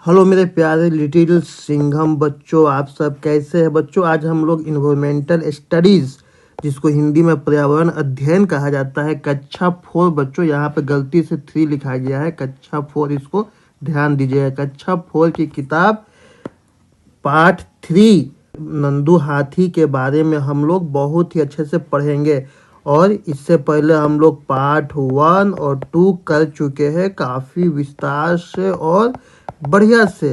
Hello मेरे प्यारे little Singham बच्चों, आप सब कैसे हैं बच्चों। आज हम लोग इन्वायरमेंटल स्टडीज़, जिसको हिंदी में पर्यावरण अध्ययन कहा जाता है, कक्षा 4 बच्चों। यहाँ पे गलती से 3 लिखा गया है, कक्षा 4, इसको ध्यान दीजिएगा। कक्षा 4 की किताब पार्ट 3 नंदू हाथी के बारे में हम लोग बहुत ही अच्छे से पढ़ेंगे। और इससे पहले हम लोग पार्ट 1 और 2 कर चुके हैं काफ़ी विस्तार से और बढ़िया से।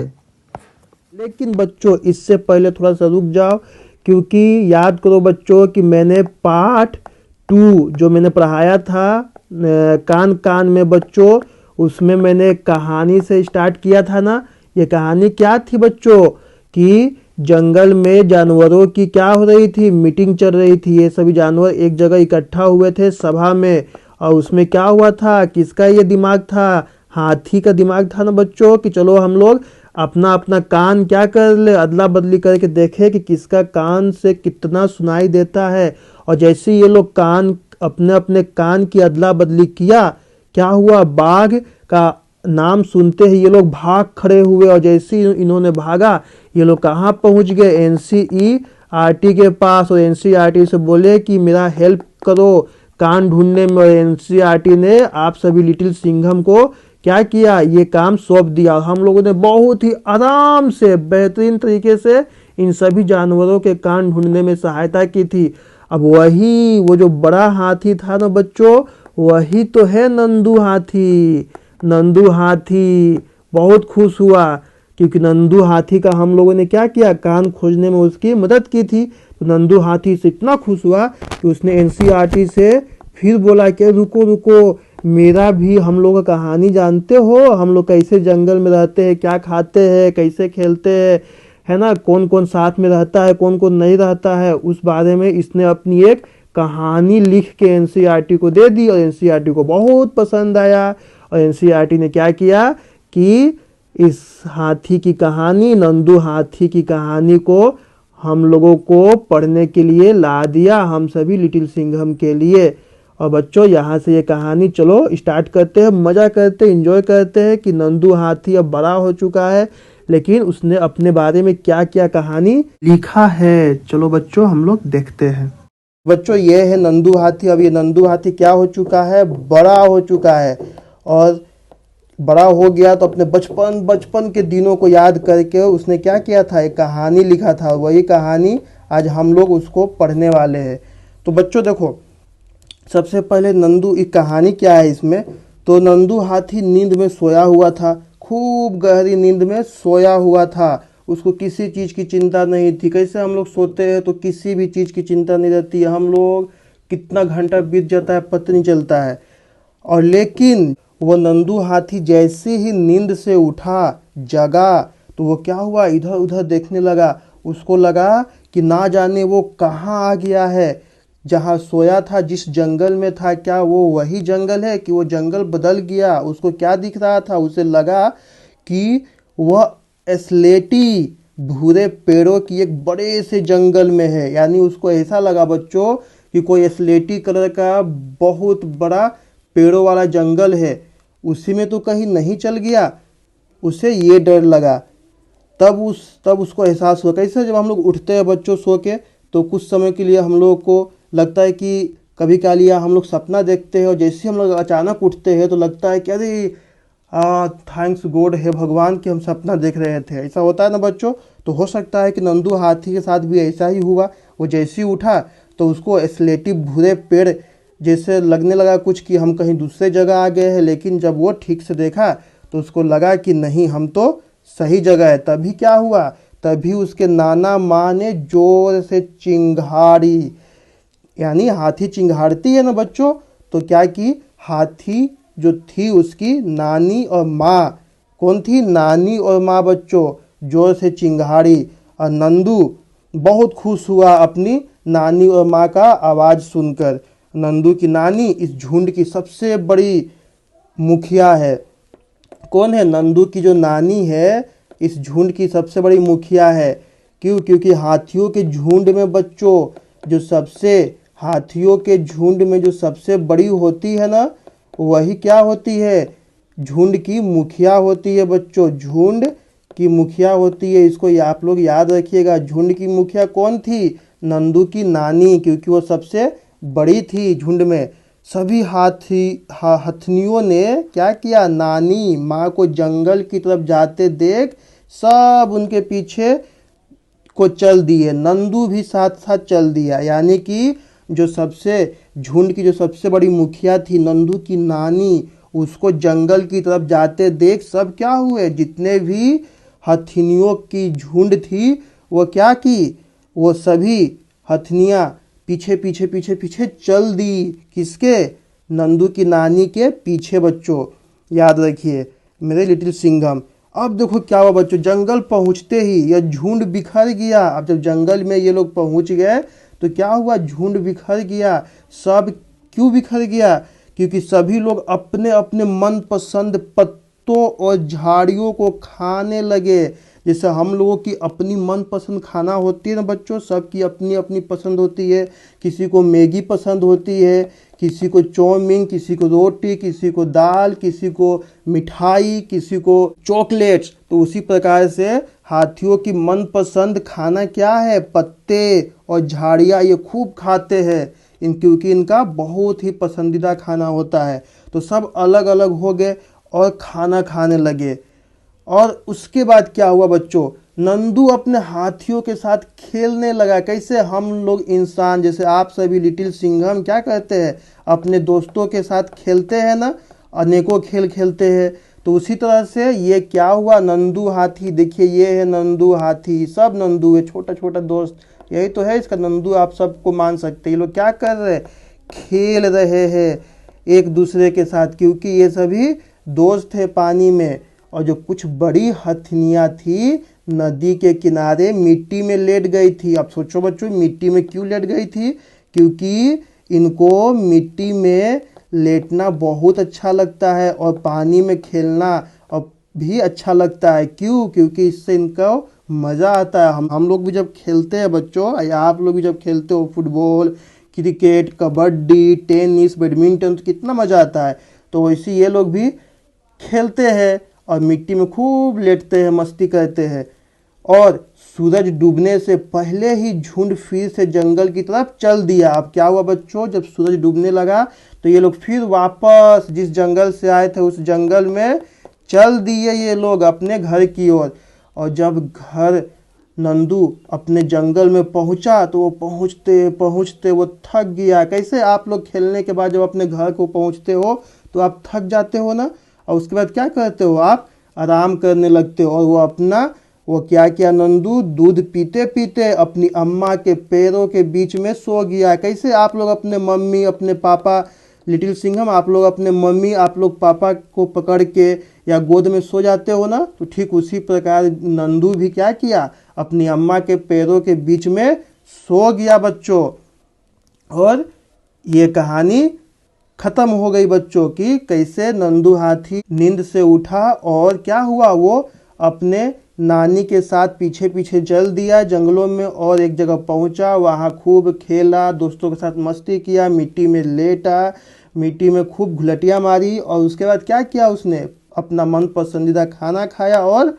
लेकिन बच्चों इससे पहले थोड़ा सा रुक जाओ, क्योंकि याद करो बच्चों कि मैंने पार्ट 2 जो मैंने पढ़ाया था कान कान में बच्चों, उसमें मैंने कहानी से स्टार्ट किया था ना। ये कहानी क्या थी बच्चों कि जंगल में जानवरों की क्या हो रही थी, मीटिंग चल रही थी। ये सभी जानवर एक जगह इकट्ठा हुए थे सभा में, और उसमें क्या हुआ था, किसका ये दिमाग था, हाथी का दिमाग था ना बच्चों कि चलो हम लोग अपना अपना कान क्या कर ले, अदला बदली करके देखे कि किसका कान से कितना सुनाई देता है। और जैसे ये लोग कान अपने अपने कान की अदला बदली किया, क्या हुआ, बाघ का नाम सुनते ही ये लोग भाग खड़े हुए। और जैसे ही इन्होंने भागा, ये लोग कहाँ पहुँच गए, एनसीईआरटी के पास। और एनसीईआरटी से बोले कि मेरा हेल्प करो कान ढूंढने में। और एनसीईआरटी ने आप सभी लिटिल सिंघम को क्या किया, ये काम सौंप दिया। हम लोगों ने बहुत ही आराम से बेहतरीन तरीके से इन सभी जानवरों के कान ढूंढने में सहायता की थी। अब वही वो जो बड़ा हाथी था ना बच्चों, वही तो है नंदू हाथी। नंदू हाथी बहुत खुश हुआ, क्योंकि नंदू हाथी का हम लोगों ने क्या किया, कान खोजने में उसकी मदद की थी। तो नंदू हाथी से इतना खुश हुआ कि उसने एनसीईआरटी से फिर बोला कि रुको रुको, मेरा भी हम लोग का कहानी जानते हो, हम लोग कैसे जंगल में रहते हैं, क्या खाते हैं, कैसे खेलते हैं, है ना, कौन कौन साथ में रहता है, कौन कौन नहीं रहता है, उस बारे में इसने अपनी एक कहानी लिख के एनसीईआरटी को दे दी। और एनसीईआरटी को बहुत पसंद आया। और एनसीईआरटी ने क्या किया कि इस हाथी की कहानी, नंदू हाथी की कहानी को हम लोगों को पढ़ने के लिए ला दिया, हम सभी लिटिल सिंघम के लिए। और बच्चों यहाँ से ये कहानी चलो स्टार्ट करते हैं, मज़ा करते हैं, एंजॉय करते हैं कि नंदू हाथी अब बड़ा हो चुका है, लेकिन उसने अपने बारे में क्या क्या कहानी लिखा है। चलो बच्चों हम लोग देखते हैं। बच्चों ये है नंदू हाथी। अब ये नंदू हाथी क्या हो चुका है, बड़ा हो चुका है। और बड़ा हो गया तो अपने बचपन के दिनों को याद करके उसने क्या किया था, एक कहानी लिखा था। वही कहानी आज हम लोग उसको पढ़ने वाले हैं। तो बच्चों देखो, सबसे पहले नंदू, एक कहानी क्या है इसमें, तो नंदू हाथी नींद में सोया हुआ था, खूब गहरी नींद में सोया हुआ था। उसको किसी चीज़ की चिंता नहीं थी। कैसे हम लोग सोते हैं तो किसी भी चीज़ की चिंता नहीं रहती है, हम लोग कितना घंटा बीत जाता है पता नहीं चलता है। और लेकिन वो नंदू हाथी जैसे ही नींद से उठा, जगा, तो वो क्या हुआ, इधर उधर देखने लगा। उसको लगा कि ना जाने वो कहाँ आ गया है, जहाँ सोया था, जिस जंगल में था, क्या वो वही जंगल है कि वो जंगल बदल गया। उसको क्या दिख रहा था, उसे लगा कि वह स्लेटी भूरे पेड़ों की एक बड़े से जंगल में है। यानी उसको ऐसा लगा बच्चों कि कोई स्लेटी कलर का बहुत बड़ा पेड़ों वाला जंगल है, उसी में तो कहीं नहीं चल गया। उसे ये डर लगा। तब उसको एहसास हुआ। कैसे, जब हम लोग उठते हैं बच्चों सो के, तो कुछ समय के लिए हम लोग को लगता है कि कभी क्या लिया हम लोग सपना देखते हैं, और जैसे हम लोग अचानक उठते हैं तो लगता है कि अरे थैंक्स गॉड, है भगवान कि हम सपना देख रहे थे। ऐसा होता है ना बच्चों। तो हो सकता है कि नंदू हाथी के साथ भी ऐसा ही हुआ। वो जैसे ही उठा तो उसको स्लेटी भूरे पेड़ जैसे लगने लगा कुछ कि हम कहीं दूसरे जगह आ गए हैं। लेकिन जब वो ठीक से देखा तो उसको लगा कि नहीं, हम तो सही जगह है। तभी क्या हुआ, तभी उसके नाना माँ ने जोर से चिंगारी, यानी हाथी चिंगारती है ना बच्चों, तो क्या की, हाथी जो थी उसकी नानी और माँ, कौन थी, नानी और माँ बच्चों, जोर से चिंगारी। और नंदू बहुत खुश हुआ अपनी नानी और माँ का आवाज़ सुनकर। नंदू की नानी इस झुंड की सबसे बड़ी मुखिया है। कौन है, नंदू की जो नानी है इस झुंड की सबसे बड़ी मुखिया है। क्यों, क्योंकि हाथियों के झुंड में बच्चों, हाथियों के झुंड में जो सबसे बड़ी होती है ना, वही क्या होती है, झुंड की मुखिया होती है बच्चों। झुंड की मुखिया होती है, इसको आप लोग याद रखिएगा। झुंड की मुखिया कौन थी? नंदू की नानी, क्योंकि वो सबसे बड़ी थी झुंड में। सभी हथनियों ने क्या किया? नानी माँ को जंगल की तरफ जाते देख सब उनके पीछे को चल दिए। नंदू भी साथ साथ चल दिया, यानी कि जो सबसे झुंड की जो सबसे बड़ी मुखिया थी नंदू की नानी, उसको जंगल की तरफ जाते देख सब क्या हुए? जितने भी हथिनियों की झुंड थी वो क्या की? वो सभी हथनियाँ पीछे पीछे पीछे पीछे चल दी। किसके? नंदू की नानी के पीछे बच्चों, याद रखिए मेरे लिटिल सिंघम। अब देखो क्या हुआ बच्चों, जंगल पहुंचते ही यह झुंड बिखर गया। अब जब जंगल में ये लोग पहुंच गए तो क्या हुआ? झुंड बिखर गया। सब क्यों बिखर गया? क्योंकि सभी लोग अपने अपने मनपसंद पत्तों और झाड़ियों को खाने लगे। जैसे हम लोगों की अपनी मनपसंद खाना होती है ना बच्चों, सबकी अपनी अपनी पसंद होती है। किसी को मैगी पसंद होती है, किसी को चाउमीन, किसी को रोटी, किसी को दाल, किसी को मिठाई, किसी को चॉकलेट्स। तो उसी प्रकार से हाथियों की मनपसंद खाना क्या है? पत्ते और झाड़ियाँ ये खूब खाते हैं क्योंकि इनका बहुत ही पसंदीदा खाना होता है। तो सब अलग अलग हो गए और खाना खाने लगे। और उसके बाद क्या हुआ बच्चों? नंदू अपने हाथियों के साथ खेलने लगा। कैसे? हम लोग इंसान जैसे आप सभी लिटिल सिंघम क्या कहते हैं? अपने दोस्तों के साथ खेलते हैं ना, अनेकों खेल खेलते हैं। तो उसी तरह से ये क्या हुआ? नंदू हाथी, देखिए ये है नंदू हाथी, सब नंदू है, छोटा छोटा दोस्त, यही तो है इसका नंदू, आप सबको मान सकते हैं। ये लोग क्या कर रहे हैं? खेल रहे हैं एक दूसरे के साथ, क्योंकि ये सभी दोस्त थे पानी में। और जो कुछ बड़ी हथनियाँ थी नदी के किनारे मिट्टी में लेट गई थी। अब सोचो बच्चों, मिट्टी में क्यों लेट गई थी? क्योंकि इनको मिट्टी में लेटना बहुत अच्छा लगता है और पानी में खेलना भी अच्छा लगता है। क्यों? क्योंकि इससे इनको मज़ा आता है। हम लोग भी जब खेलते हैं बच्चों, या आप लोग भी जब खेलते हो football, cricket, kabaddi, tennis, badminton, तो कितना मज़ा आता है। तो वैसे ये लोग भी खेलते हैं और मिट्टी में खूब लेटते हैं, मस्ती करते हैं। और सूरज डूबने से पहले ही झुंड फिर से जंगल की तरफ चल दिया। अब क्या हुआ बच्चों? जब सूरज डूबने लगा तो ये लोग फिर वापस जिस जंगल से आए थे उस जंगल में चल दिए ये लोग अपने घर की ओर। और जब घर नंदू अपने जंगल में पहुंचा तो वो पहुंचते पहुंचते वो थक गया। कैसे? आप लोग खेलने के बाद जब अपने घर को पहुंचते हो तो आप थक जाते हो ना, और उसके बाद क्या करते हो? आप आराम करने लगते हो। और वो क्या किया नंदू? दूध पीते पीते अपनी अम्मा के पैरों के बीच में सो गया। कैसे? आप लोग अपने मम्मी, अपने पापा, लिटिल सिंघम, आप लोग अपने मम्मी, आप लोग पापा को पकड़ के या गोद में सो जाते हो ना, तो ठीक उसी प्रकार नंदू भी क्या किया? अपनी अम्मा के पैरों के बीच में सो गया बच्चों। और ये कहानी खत्म हो गई बच्चों की। कैसे नंदू हाथी नींद से उठा और क्या हुआ? वो अपने नानी के साथ पीछे पीछे चल दिया जंगलों में और एक जगह पहुंचा, वहां खूब खेला, दोस्तों के साथ मस्ती किया, मिट्टी में लेटा, मिट्टी में खूब घुलटियां मारी। और उसके बाद क्या किया? उसने अपना मन पसंदीदा खाना खाया और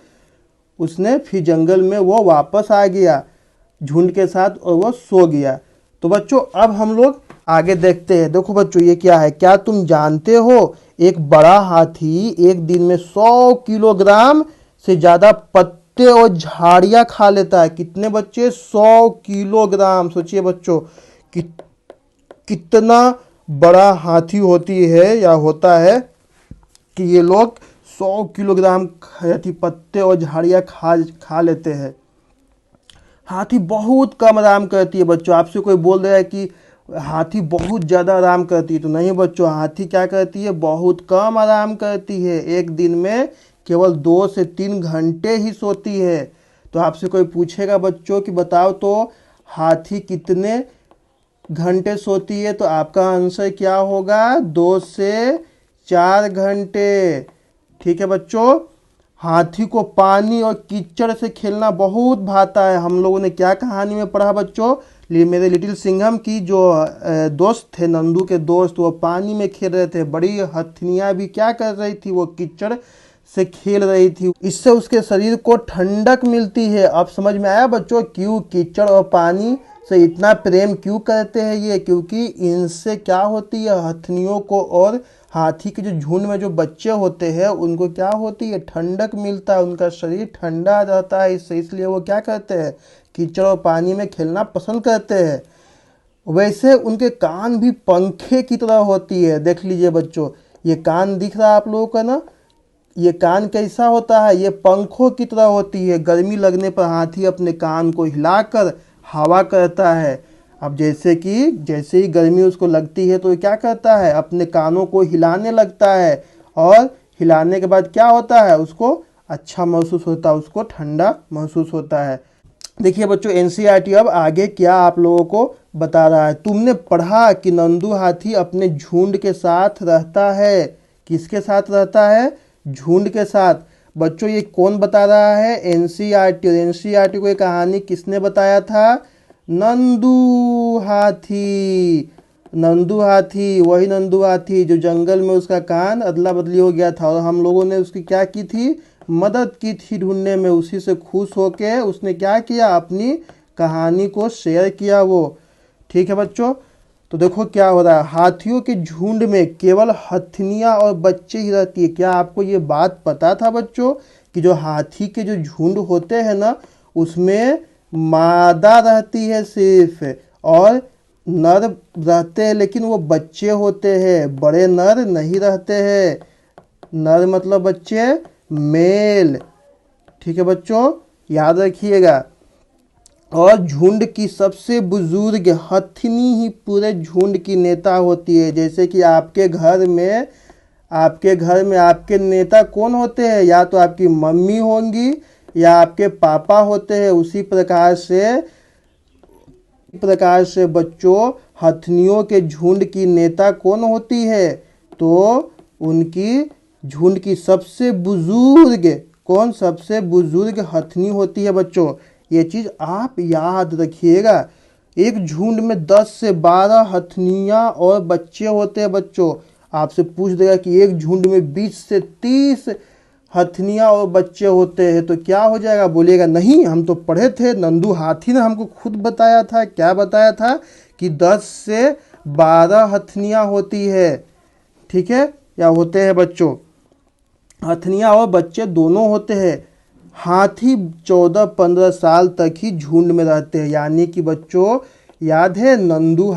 उसने फिर जंगल में वो वापस आ गया झुंड के साथ और वो सो गया। तो बच्चों अब हम लोग आगे देखते हैं। देखो बच्चों ये क्या है? क्या तुम जानते हो एक बड़ा हाथी एक दिन में 100 किलोग्राम से ज़्यादा पत्ते और झाड़ियाँ खा लेता है। कितने बच्चे? 100 किलोग्राम। सोचिए बच्चों कि कितना बड़ा हाथी होती है या होता है कि ये लोग 100 किलोग्राम पत्ते और झाड़ियाँ खा लेते हैं। हाथी बहुत कम आराम करती है बच्चों। आपसे कोई बोल रहा है कि हाथी बहुत ज़्यादा आराम करती है, तो नहीं बच्चों, हाथी क्या करती है? बहुत कम आराम करती है। एक दिन में केवल 2 से 3 घंटे ही सोती है। तो आपसे कोई पूछेगा बच्चों कि बताओ तो हाथी कितने घंटे सोती है, तो आपका आंसर क्या होगा? 2 से 4 घंटे। ठीक है बच्चों। हाथी को पानी और कीचड़ से खेलना बहुत भाता है। हम लोगों ने क्या कहानी में पढ़ा बच्चों? मेरे लिटिल सिंघम की जो दोस्त थे, नंदू के दोस्त, वो पानी में खेल रहे थे। बड़ी हथनियाँ भी क्या कर रही थी? वो कीचड़ से खेल रही थी, इससे उसके शरीर को ठंडक मिलती है। अब समझ में आया बच्चों क्यों कीचड़ और पानी से इतना प्रेम क्यों करते हैं ये? क्योंकि इनसे क्या होती है, हथनियों को और हाथी के जो झुंड में जो बच्चे होते हैं उनको क्या होती है, ठंडक मिलता है, उनका शरीर ठंडा रहता है इससे, इसलिए वो क्या करते हैं, कीचड़ और पानी में खेलना पसंद करते हैं। वैसे उनके कान भी पंखे की तरह होती है। देख लीजिए बच्चों, ये कान दिख रहा है आप लोगों का ना, ये कान कैसा होता है, ये पंखों की तरह होती है। गर्मी लगने पर हाथी अपने कान को हिलाकर हवा करता है। अब जैसे ही गर्मी उसको लगती है तो ये क्या करता है, अपने कानों को हिलाने लगता है, और हिलाने के बाद क्या होता है, उसको अच्छा महसूस होता है, उसको ठंडा महसूस होता है। देखिए बच्चों, एनसीईआरटी अब आगे क्या आप लोगों को बता रहा है। तुमने पढ़ा कि नंदू हाथी अपने झुंड के साथ रहता है। किसके साथ रहता है, झुंड के साथ। बच्चों ये कौन बता रहा है, एनसीईआरटी। और एनसीईआरटी को ये कहानी किसने बताया था, नंदू हाथी। नंदू हाथी, वही नंदू हाथी जो जंगल में उसका कान अदला बदली हो गया था और हम लोगों ने उसकी क्या की थी, मदद की थी ढूंढने में। उसी से खुश होके उसने क्या किया, अपनी कहानी को शेयर किया वो। ठीक है बच्चों, तो देखो क्या हो रहा है, हाथियों के झुंड में केवल हथनियां और बच्चे ही रहती है। क्या आपको ये बात पता था बच्चों कि जो हाथी के जो झुंड होते हैं ना, उसमें मादा रहती है सिर्फ, और नर रहते हैं लेकिन वो बच्चे होते हैं, बड़े नर नहीं रहते हैं। नर मतलब बच्चे, मेल। ठीक है बच्चों, याद रखिएगा। और झुंड की सबसे बुजुर्ग हथनी ही पूरे झुंड की नेता होती है। जैसे कि आपके घर में आपके नेता कौन होते हैं, या तो आपकी मम्मी होंगी या आपके पापा होते हैं। उसी प्रकार से बच्चों हथनियों के झुंड की नेता कौन होती है, तो उनकी झुंड की सबसे बुजुर्ग हथनी होती है बच्चों। ये चीज आप याद रखिएगा। एक झुंड में 10 से 12 हथनियां और बच्चे होते हैं बच्चों। आपसे पूछ देगा कि एक झुंड में 20 से 30 हथनियां और बच्चे होते हैं तो क्या हो जाएगा, बोलिएगा नहीं हम तो पढ़े थे, नंदू हाथी ने हमको खुद बताया था। क्या बताया था कि 10 से 12 हथनियां होती है। ठीक है, या होते हैं बच्चों, हथनियां और बच्चे दोनों होते हैं। हाथी 14-15 साल तक ही झुंड में रहते हैं। यानी कि बच्चों याद है, नंदू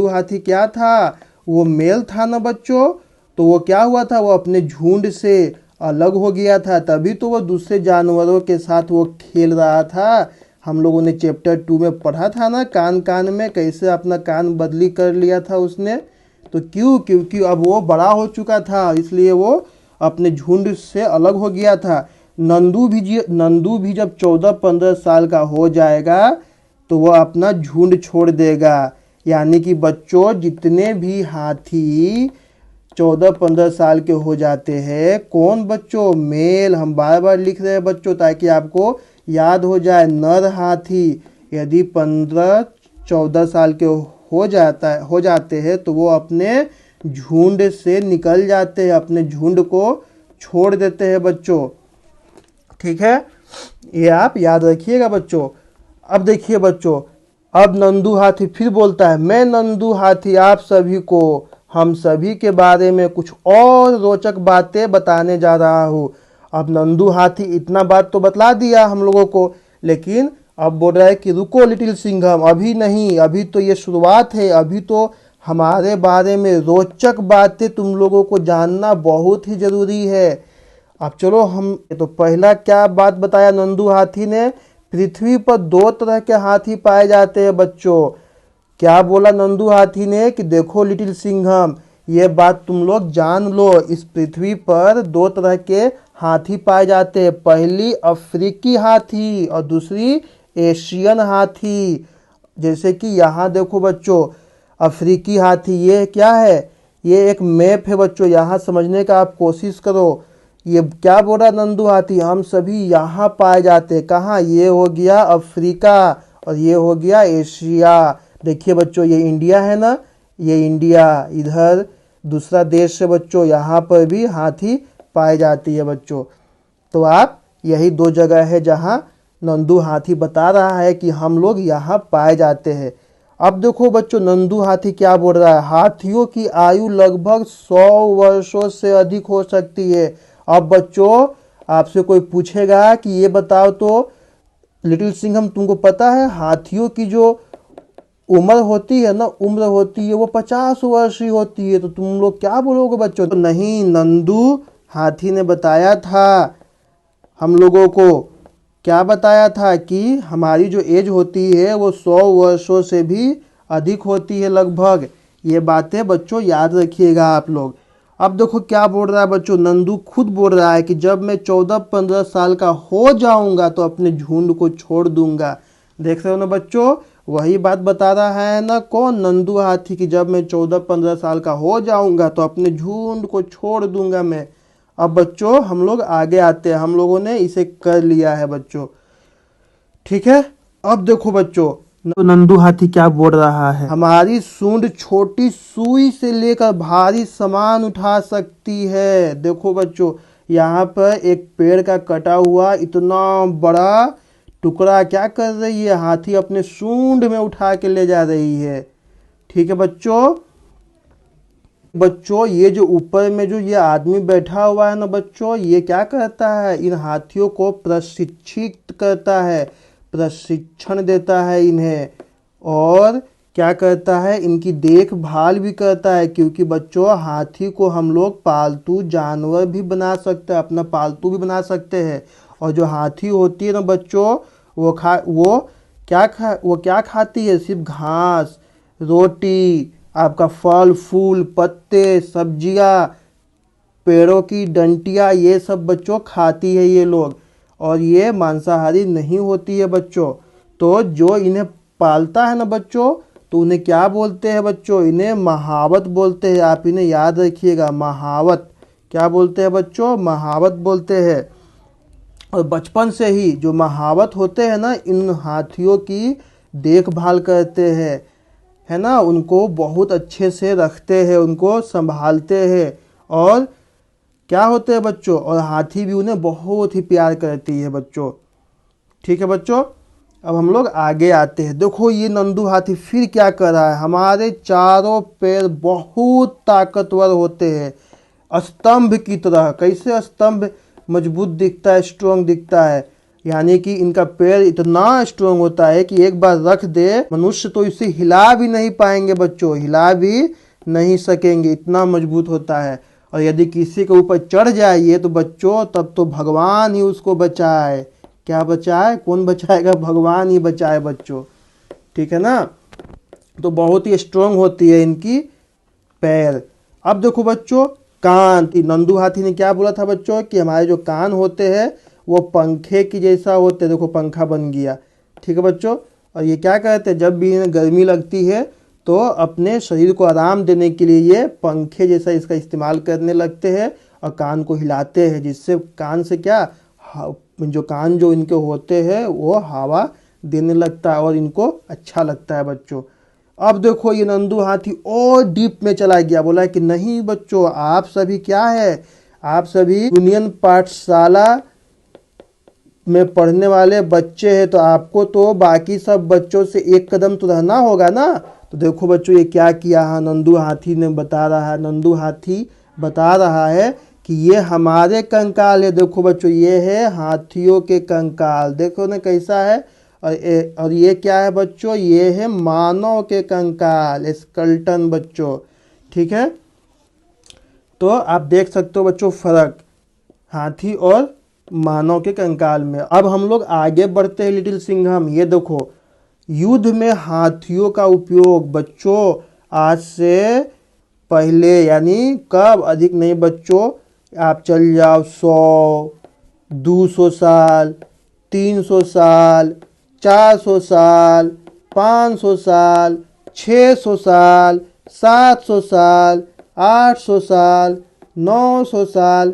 हाथी क्या था, वो मेल था ना बच्चों। तो वो क्या हुआ था, वो अपने झुंड से अलग हो गया था, तभी तो वो दूसरे जानवरों के साथ वो खेल रहा था। हम लोगों ने चैप्टर 2 में पढ़ा था ना, कान में कैसे अपना कान बदली कर लिया था उसने। तो क्योंकि अब वो बड़ा हो चुका था, इसलिए वो अपने झुंड से अलग हो गया था। नंदू भी जब 14-15 साल का हो जाएगा तो वह अपना झुंड छोड़ देगा। यानी कि बच्चों जितने भी हाथी 14-15 साल के हो जाते हैं, कौन बच्चों, मेल। हम बार बार लिख रहे हैं बच्चों ताकि आपको याद हो जाए। नर हाथी यदि 15-14 साल के हो जाते हैं तो वो अपने झुंड से निकल जाते हैं, अपने झुंड को छोड़ देते हैं बच्चों। ठीक है, ये आप याद रखिएगा बच्चों। अब देखिए बच्चों, अब नंदू हाथी फिर बोलता है, मैं नंदू हाथी हम सभी के बारे में कुछ और रोचक बातें बताने जा रहा हूँ। अब नंदू हाथी इतना बात तो बतला दिया हम लोगों को, लेकिन अब बोल रहा है कि रुको लिटिल सिंघम, अभी नहीं, अभी तो ये शुरुआत है, अभी तो हमारे बारे में रोचक बातें तुम लोगों को जानना बहुत ही जरूरी है। अब चलो, हम तो पहला क्या बात बताया नंदू हाथी ने, पृथ्वी पर 2 तरह के हाथी पाए जाते हैं बच्चों। क्या बोला नंदू हाथी ने कि देखो लिटिल सिंघम, ये बात तुम लोग जान लो, इस पृथ्वी पर 2 तरह के हाथी पाए जाते हैं। पहली अफ्रीकी हाथी और दूसरी एशियन हाथी। जैसे कि यहाँ देखो बच्चों, अफ्रीकी हाथी ये क्या है, ये एक मैप है बच्चों, यहाँ समझने का आप कोशिश करो। ये क्या बोल रहा नंदू हाथी, हम सभी यहाँ पाए जाते हैं। कहाँ, ये हो गया अफ्रीका और ये हो गया एशिया। देखिए बच्चों, ये इंडिया है ना, ये इंडिया, इधर दूसरा देश है बच्चों, यहाँ पर भी हाथी पाई जाती है बच्चों। तो आप यही दो जगह है जहाँ नंदू हाथी बता रहा है कि हम लोग यहाँ पाए जाते हैं। अब देखो बच्चों नंदू हाथी क्या बोल रहा है, हाथियों की आयु लगभग 100 वर्षों से अधिक हो सकती है। अब बच्चों आपसे कोई पूछेगा कि ये बताओ तो लिटिल सिंघम तुमको पता है हाथियों की जो उम्र होती है ना, उम्र होती है वो 50 वर्ष ही होती है। तो तुम लोग क्या बोलोगे बच्चों? तो नहीं, नंदू हाथी ने बताया था हम लोगों को, क्या बताया था कि हमारी जो एज होती है वो 100 वर्षों से भी अधिक होती है लगभग। ये बातें बच्चों याद रखिएगा आप लोग। अब देखो क्या बोल रहा है बच्चों, नंदू खुद बोल रहा है कि जब मैं 14-15 साल का हो जाऊंगा तो अपने झुंड को छोड़ दूंगा। देख रहे हो ना बच्चों, वही बात बता रहा है ना कौन, नंदू हाथी, कि जब मैं 14-15 साल का हो जाऊंगा तो अपने झुंड को छोड़ दूंगा मैं। अब बच्चों हम लोग आगे आते हैं, हम लोगों ने इसे कर लिया है बच्चों, ठीक है। अब देखो बच्चों तो नंदू हाथी क्या बोल रहा है, हमारी सूंड छोटी सुई से लेकर भारी सामान उठा सकती है। देखो बच्चों यहाँ पर एक पेड़ का कटा हुआ इतना बड़ा टुकड़ा क्या कर रही है, हाथी अपने सूंड में उठा के ले जा रही है, ठीक है बच्चों। बच्चों ये जो ऊपर में जो ये आदमी बैठा हुआ है ना बच्चों, ये क्या करता है, इन हाथियों को प्रशिक्षित करता है, प्रशिक्षण देता है इन्हें, और क्या करता है इनकी देखभाल भी करता है। क्योंकि बच्चों हाथी को हम लोग पालतू जानवर भी बना सकते हैं, अपना पालतू भी बना सकते हैं। और जो हाथी होती है ना बच्चों वो क्या खाती है, सिर्फ घास, रोटी, आपका फल फूल, पत्ते, सब्जियां, पेड़ों की डंटियां, ये सब बच्चों खाती है ये लोग, और ये मांसाहारी नहीं होती है बच्चों। तो जो इन्हें पालता है ना बच्चों, तो उन्हें क्या बोलते हैं बच्चों, इन्हें महावत बोलते हैं। आप इन्हें याद रखिएगा, महावत। क्या बोलते हैं बच्चों, महावत बोलते हैं। और बचपन से ही जो महावत होते हैं ना, इन हाथियों की देखभाल करते हैं, है ना, उनको बहुत अच्छे से रखते हैं, उनको संभालते हैं, और क्या होते हैं बच्चों, और हाथी भी उन्हें बहुत ही प्यार करती है बच्चों, ठीक है बच्चों। अब हम लोग आगे आते हैं। देखो ये नंदू हाथी फिर क्या कर रहा है, हमारे चारों पैर बहुत ताकतवर होते हैं, स्तंभ की तरह। कैसे स्तंभ मजबूत दिखता है, स्ट्रोंग दिखता है, यानी कि इनका पैर इतना स्ट्रोंग होता है कि एक बार रख दे मनुष्य तो इसे हिला भी नहीं पाएंगे बच्चों, हिला भी नहीं सकेंगे, इतना मजबूत होता है। और यदि किसी के ऊपर चढ़ जाइए तो बच्चों तब तो भगवान ही उसको बचाए। क्या बचाए, कौन बचाएगा, भगवान ही बचाए बच्चों, ठीक है ना। तो बहुत ही स्ट्रोंग होती है इनकी पैर। अब देखो बच्चों कान, नंदू हाथी ने क्या बोला था बच्चों कि हमारे जो कान होते हैं वो पंखे की जैसा होते हैं। देखो पंखा बन गया, ठीक है बच्चों। और ये क्या कहते हैं, जब भी इन्हें गर्मी लगती है तो अपने शरीर को आराम देने के लिए ये पंखे जैसा इसका इस्तेमाल करने लगते हैं और कान को हिलाते हैं, जिससे कान से क्या जो कान जो इनके होते हैं वो हवा देने लगता है और इनको अच्छा लगता है बच्चों। अब देखो ये नंदू हाथी और डीप में चला गया, बोला कि नहीं बच्चों आप सभी क्या है, आप सभी यूनियन पाठशाला में पढ़ने वाले बच्चे हैं, तो आपको तो बाकी सब बच्चों से एक कदम तो रहना होगा ना। तो देखो बच्चों ये क्या किया है, नंदू हाथी ने बता रहा है, नंदू हाथी बता रहा है कि ये हमारे कंकाल है। देखो बच्चों ये है हाथियों के कंकाल, देखो ना कैसा है। और ये क्या है बच्चों, ये है मानव के कंकाल, स्केलेटन बच्चों, ठीक है। तो आप देख सकते हो बच्चों फर्क हाथी और मानव के कंकाल में। अब हम लोग आगे बढ़ते हैं लिटिल सिंघम। ये देखो युद्ध में हाथियों का उपयोग बच्चों आज से पहले, यानी कब, अधिक नहीं बच्चों, आप चल जाओ 100, 200 साल, 300 साल, 400 साल, 500 साल, 600 साल, 700 साल, 800 साल, 900 साल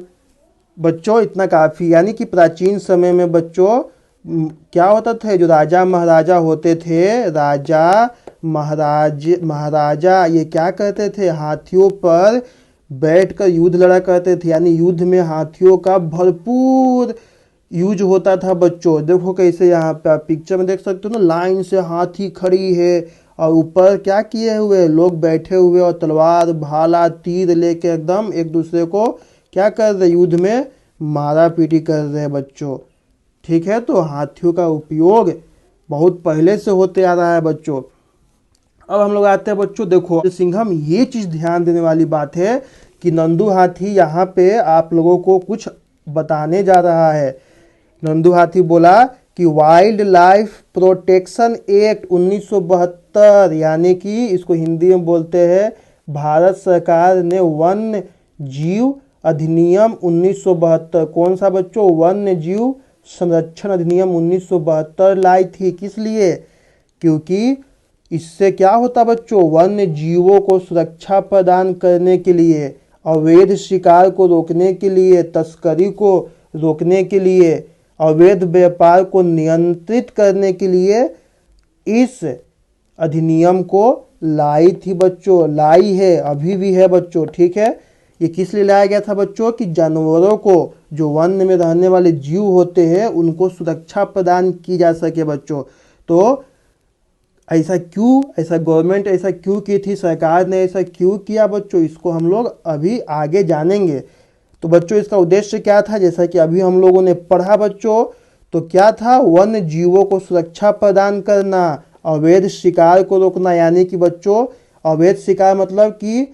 बच्चों, इतना काफ़ी। यानी कि प्राचीन समय में बच्चों क्या होता था, जो राजा महाराजा होते थे, राजा महाराजा ये क्या करते थे, हाथियों पर बैठकर युद्ध लड़ा करते थे, यानी युद्ध में हाथियों का भरपूर यूज होता था बच्चों। देखो कैसे यहाँ पे आप पिक्चर में देख सकते हो ना, लाइन से हाथी खड़ी है और ऊपर क्या किए हुए लोग बैठे हुए और तलवार भाला तीर लेके एकदम एक दूसरे को क्या कर रहे, युद्ध में मारा पीटी कर रहे हैं बच्चों। ठीक है, तो हाथियों का उपयोग बहुत पहले से होते आ रहा है बच्चों। अब हम लोग आते हैं बच्चों, देखो सिंघम, ये चीज ध्यान देने वाली बात है कि नंदू हाथी यहाँ पे आप लोगों को कुछ बताने जा रहा है। नंदू हाथी बोला कि वाइल्ड लाइफ प्रोटेक्शन एक्ट 1972, यानी कि इसको हिंदी में बोलते हैं भारत सरकार ने वन्य जीव अधिनियम 1972, कौन सा बच्चों, वन्य जीव संरक्षण अधिनियम 1972 लाई थी। किस लिए, क्योंकि इससे क्या होता बच्चों, वन्य जीवों को सुरक्षा प्रदान करने के लिए, अवैध शिकार को रोकने के लिए, तस्करी को रोकने के लिए, अवैध व्यापार को नियंत्रित करने के लिए इस अधिनियम को लाई थी बच्चों, लाई है, अभी भी है बच्चों। ठीक है, ये किस लिए लाया गया था बच्चों, कि जानवरों को, जो वन में रहने वाले जीव होते हैं, उनको सुरक्षा प्रदान की जा सके बच्चों। तो ऐसा क्यों, ऐसा गवर्नमेंट ऐसा क्यों की थी, सरकार ने ऐसा क्यों किया बच्चों, इसको हम लोग अभी आगे जानेंगे। तो बच्चों इसका उद्देश्य क्या था, जैसा कि अभी हम लोगों ने पढ़ा बच्चों, तो क्या था, वन्य जीवों को सुरक्षा प्रदान करना, अवैध शिकार को रोकना, यानी कि बच्चों अवैध शिकार मतलब कि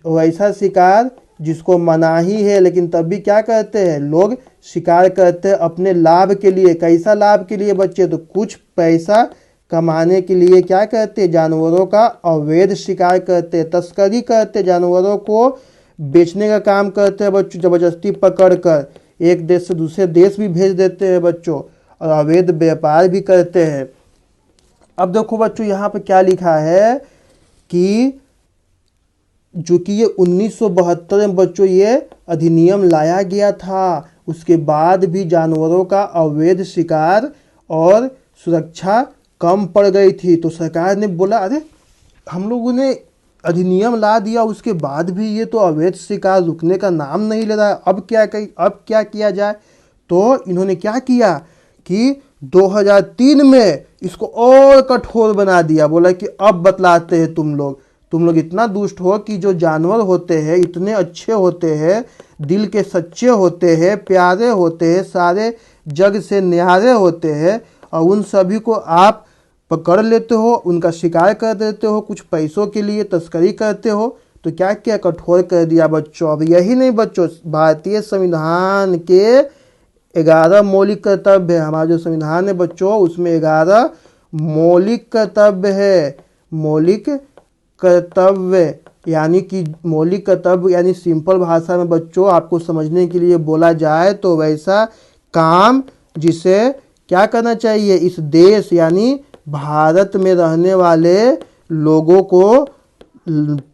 वैसा शिकार जिसको मनाही है लेकिन तब भी क्या करते हैं लोग, शिकार करते हैं अपने लाभ के लिए। कैसा लाभ के लिए बच्चे, तो कुछ पैसा कमाने के लिए क्या करते हैं, जानवरों का अवैध शिकार करते हैं, तस्करी करते, जानवरों को बेचने का काम करते हैं बच्चों, जबरदस्ती पकड़कर एक देश से दूसरे देश भी भेज देते हैं बच्चों, और अवैध व्यापार भी करते हैं। अब देखो बच्चों यहाँ पे क्या लिखा है कि जो कि ये 1972 में बच्चों ये अधिनियम लाया गया था, उसके बाद भी जानवरों का अवैध शिकार और सुरक्षा कम पड़ गई थी। तो सरकार ने बोला अरे हम लोगों ने अधिनियम ला दिया, उसके बाद भी ये तो अवैध शिकार रुकने का नाम नहीं ले रहा है, अब क्या किया जाए। तो इन्होंने क्या किया कि 2003 में इसको और कठोर बना दिया, बोला कि अब बतलाते हैं तुम लोग इतना दुष्ट हो कि जो जानवर होते हैं इतने अच्छे होते हैं, दिल के सच्चे होते हैं, प्यारे होते हैं, सारे जग से न्यारे होते हैं, और उन सभी को आप पकड़ लेते हो, उनका शिकार कर देते हो, कुछ पैसों के लिए तस्करी करते हो। तो क्या क्या कठोर कर दिया बच्चों। अब यही नहीं बच्चों, भारतीय संविधान के 11 मौलिक कर्तव्य है, हमारा जो संविधान है बच्चों उसमें 11 मौलिक कर्तव्य है। मौलिक कर्तव्य यानी कि मौलिक कर्तव्य यानी सिंपल भाषा में बच्चों आपको समझने के लिए बोला जाए तो वैसा काम जिसे क्या करना चाहिए, इस देश यानी भारत में रहने वाले लोगों को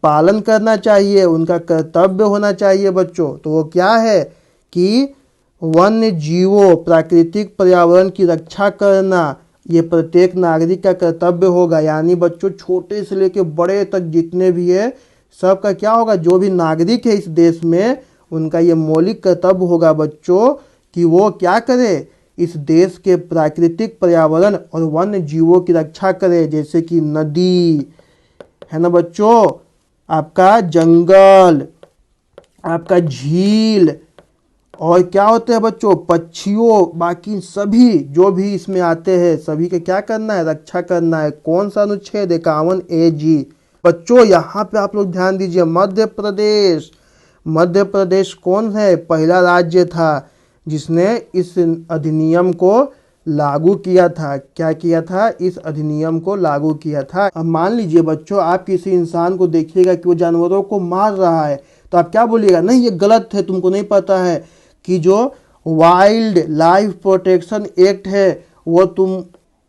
पालन करना चाहिए, उनका कर्तव्य होना चाहिए बच्चों। तो वो क्या है कि वन्य जीवों, प्राकृतिक पर्यावरण की रक्षा करना, ये प्रत्येक नागरिक का कर्तव्य होगा। यानी बच्चों छोटे से लेके बड़े तक जितने भी है सबका क्या होगा, जो भी नागरिक है इस देश में उनका ये मौलिक कर्तव्य होगा बच्चों कि वो क्या करे, इस देश के प्राकृतिक पर्यावरण और वन्य जीवों की रक्षा करे। जैसे कि नदी है ना बच्चों, आपका जंगल, आपका झील, और क्या होते हैं बच्चों, पक्षियों, बाकी सभी जो भी इसमें आते हैं सभी के क्या करना है, रक्षा करना है। कौन सा अनुच्छेद 51A(g)। बच्चों यहाँ पे आप लोग ध्यान दीजिए, मध्य प्रदेश कौन है, पहला राज्य था जिसने इस अधिनियम को लागू किया था। क्या किया था, इस अधिनियम को लागू किया था। अब मान लीजिए बच्चों आप किसी इंसान को देखिएगा कि वो जानवरों को मार रहा है, तो आप क्या बोलिएगा, नहीं ये गलत है, तुमको नहीं पता है कि जो वाइल्ड लाइफ प्रोटेक्शन एक्ट है वो तुम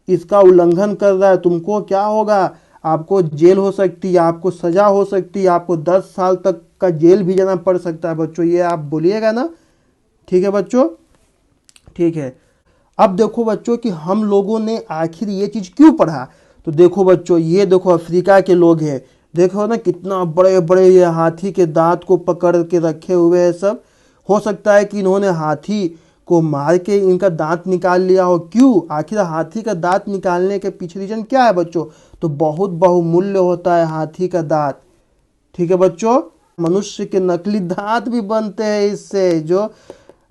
इसका उल्लंघन कर रहा है, तुमको क्या होगा, आपको जेल हो सकती है, आपको सजा हो सकती है, आपको 10 साल तक का जेल भी जाना पड़ सकता है बच्चों। ये आप बोलिएगा ना, ठीक है बच्चों, ठीक है। अब देखो बच्चों कि हम लोगों ने आखिर ये चीज़ क्यों पढ़ा। तो देखो बच्चों, ये देखो अफ्रीका के लोग हैं, देखो ना कितना बड़े बड़े ये हाथी के दांत को पकड़ के रखे हुए हैं सब। हो सकता है कि इन्होंने हाथी को मार के इनका दांत निकाल लिया हो। क्यों? आखिर हाथी का दांत निकालने के पीछे रीजन क्या है बच्चों? तो बहुत बहुमूल्य होता है हाथी का दांत। ठीक है बच्चों, मनुष्य के नकली दांत भी बनते हैं इससे। जो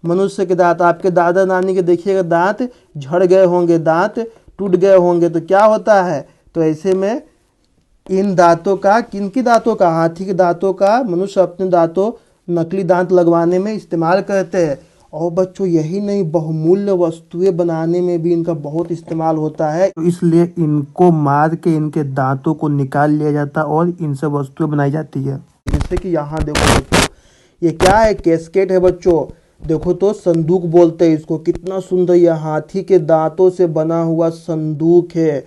मनुष्य के दांत, आपके दादा नानी के देखिएगा दांत झड़ गए होंगे, दांत टूट गए होंगे, तो क्या होता है? तो ऐसे में इन दांतों का, किनकी दांतों का? हाथी के दांतों का मनुष्य अपने दांतों, नकली दांत लगवाने में इस्तेमाल करते हैं। और बच्चों यही नहीं, बहुमूल्य वस्तुएं बनाने में भी इनका बहुत इस्तेमाल होता है। तो इसलिए इनको मार के इनके दांतों को निकाल लिया जाता है और इनसे वस्तुएं बनाई जाती है। जैसे कि यहाँ देखो बच्चों, ये क्या है? कैस्केट है बच्चों। देखो तो संदूक बोलते हैं इसको। कितना सुंदर ये हाथी के दांतों से बना हुआ संदूक है।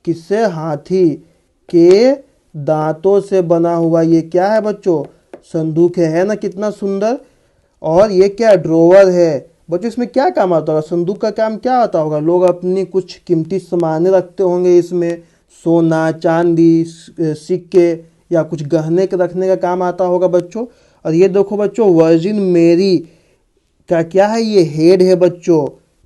किससे? हाथी के दांतों से बना हुआ ये क्या है बच्चों? संदूक है ना? कितना सुंदर। और ये क्या? ड्रोवर है बच्चों। इसमें क्या काम आता होगा? संदूक का काम क्या आता होगा? लोग अपनी कुछ कीमती सामान रखते होंगे इसमें, सोना चांदी सिक्के या कुछ गहने के रखने का काम आता होगा बच्चों। और ये देखो बच्चों, वर्जिन मेरी का क्या है? ये हेड है बच्चों।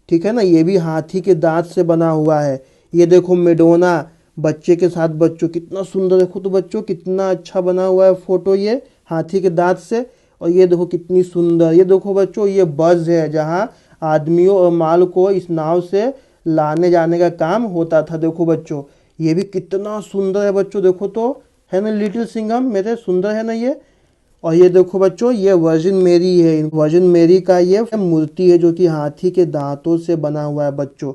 ठीक है ना? ये भी हाथी के दांत से बना हुआ है। ये देखो मेडोना बच्चे के साथ बच्चों, कितना सुंदर। देखो तो बच्चों कितना अच्छा बना हुआ है फोटो ये हाथी के दांत से। और ये देखो कितनी सुंदर। ये देखो बच्चों, ये बस है जहाँ आदमियों और माल को इस नाव से लाने जाने का काम होता था। देखो बच्चों, ये भी कितना सुंदर है बच्चों। देखो तो, है ना लिटिल सिंघम मेरे? सुंदर है ना ये? और ये देखो बच्चों, ये वर्जिन मेरी है। वर्जिन मेरी का ये मूर्ति है जो कि हाथी के दांतों से बना हुआ है बच्चों।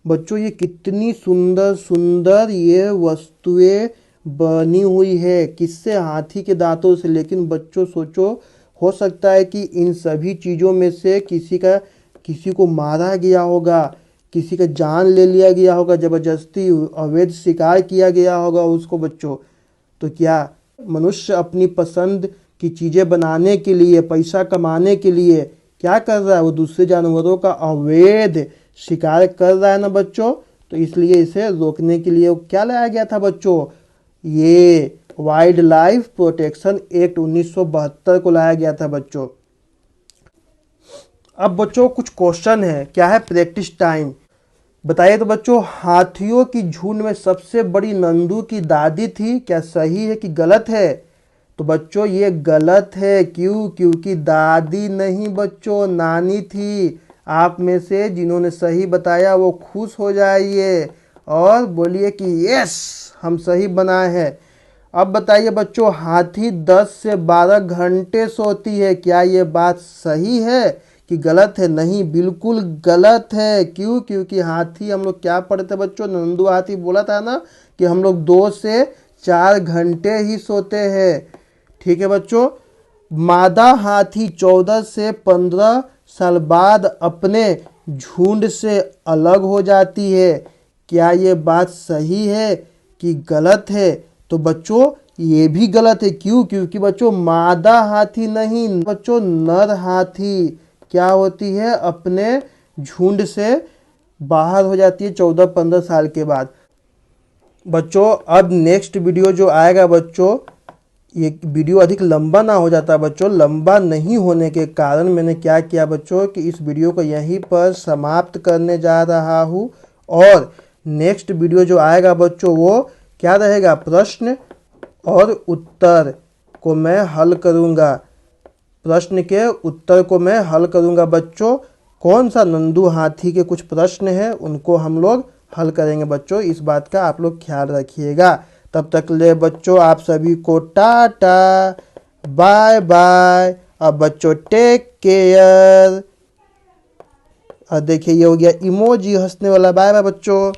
बच्चों ये कितनी सुंदर सुंदर ये वस्तुएं बनी हुई है। किससे? हाथी के दांतों से। लेकिन बच्चों सोचो, हो सकता है कि इन सभी चीज़ों में से किसी को मारा गया होगा, किसी का जान ले लिया गया होगा, ज़बरदस्ती अवैध शिकार किया गया होगा उसको बच्चों। तो क्या मनुष्य अपनी पसंद की चीज़ें बनाने के लिए, पैसा कमाने के लिए क्या कर रहा है? वो दूसरे जानवरों का अवैध शिकार कर रहा है ना बच्चों। तो इसलिए इसे रोकने के लिए क्या लाया गया था बच्चों? ये वाइल्ड लाइफ प्रोटेक्शन एक्ट 1972 को लाया गया था बच्चों। अब बच्चों कुछ क्वेश्चन है। क्या है? Practice time. बताइए तो बच्चों, हाथियों की झुंड में सबसे बड़ी नंदू की दादी थी। क्या सही है कि गलत है? तो बच्चों ये गलत है। क्यों? क्योंकि दादी नहीं बच्चों, नानी थी। आप में से जिन्होंने सही बताया वो खुश हो जाइए और बोलिए कि यस, हम सही बनाए हैं। अब बताइए बच्चों, हाथी 10 से 12 घंटे सोती है। क्या ये बात सही है कि गलत है? नहीं, बिल्कुल गलत है। क्यों? क्योंकि हाथी, हम लोग क्या पढ़ते बच्चों, नंदू हाथी बोला था ना कि हम लोग 2 से 4 घंटे ही सोते हैं। ठीक है बच्चों। मादा हाथी 14 से 15 साल बाद अपने झुंड से अलग हो जाती है। क्या ये बात सही है कि गलत है? तो बच्चों ये भी गलत है। क्यों? क्योंकि बच्चों मादा हाथी नहीं बच्चों, नर हाथी क्या होती है? अपने झुंड से बाहर हो जाती है 14-15 साल के बाद। बच्चों अब नेक्स्ट वीडियो जो आएगा बच्चों, ये वीडियो अधिक लंबा ना हो जाता बच्चों। लंबा नहीं होने के कारण मैंने क्या किया बच्चों कि इस वीडियो को यहीं पर समाप्त करने जा रहा हूँ। और नेक्स्ट वीडियो जो आएगा बच्चों वो क्या रहेगा? प्रश्न और उत्तर को मैं हल करूँगा। प्रश्न के उत्तर को मैं हल करूँगा बच्चों। कौन सा? नंदू हाथी के कुछ प्रश्न हैं उनको हम लोग हल करेंगे बच्चों। इस बात का आप लोग ख्याल रखिएगा। तब तक ले बच्चों आप सभी को टाटा बाय बाय। अब बच्चों टेक केयर। और देखिए ये हो गया इमोजी हंसने वाला। बाय बाय बच्चों।